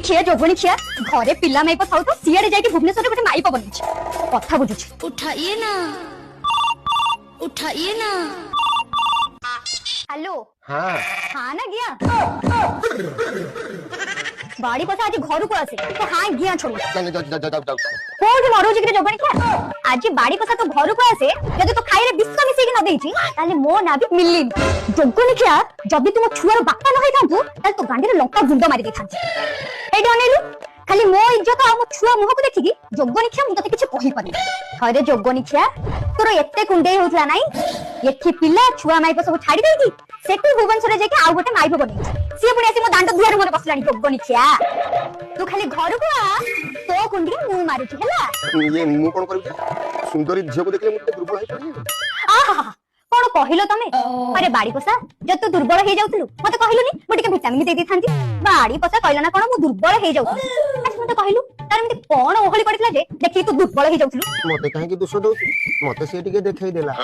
ଖିଆ ଯୋଗଣୀ ଖିଆ ଘରେ ପିଲା ମାଇପ ଥାଉ ତ ସିଆଡେ ଯାଇକି ଭୁବନେଶ୍ୱରରେ ଗୋଟେ ମାଇପ ବନେଇଛି କଥା ବୁଝୁଛି। उठाइए ना उठाइए ना। हेलो हाँ हाँ ना गया बाड़ी पसा आज घर को आसे तो हाँ गया छोड़ कोठी मरोजी के जोगणी क्या आज बाड़ी पसा तो घर को आसे यदि तो खाइरे विष मिसेई न देइची ताले मो ना भी मिलली जोगणी क्या जब भी तुम छुआर बापा न होई थांतु ताले तो गांडीर लंका गुंड मारी दे थांती एडी अनेलु खाली मो इज्जत आ मो छुआ मुह को देखि जोगणी क्या मु तते किछ कहि पानी अरे जोगणी क्या तोर एते कुंडे होतला नाही एठी पिला छुआ माइप सब छाडी देई सेटू भुवनेश्वर जाके आ गोटे माइप बनै सी पुणी आसी मो दांड दुआर मोर बसलानी जोगणी क्या तू खाली घर को आ तो कुंडी मु मारू हला ये मु कोन करू सुंदरी झियो को देखले मुते दुर्बल है पड़ी आहा कोन कहिलो तमे अरे बाड़ी पसा जब तू दुर्बल हे जाउतलु मते कहिलुनी मु टिके विटामिन दे दी थांती बाड़ी पसा कहला ना कोन मु दुर्बल हे जाउतलु आज मते कहिलु तार मते कोन ओहली पड़ितला जे देखि तू दुर्बल हे जाउतलु मते काहे की दोष दउ मते से टिके देखाई देला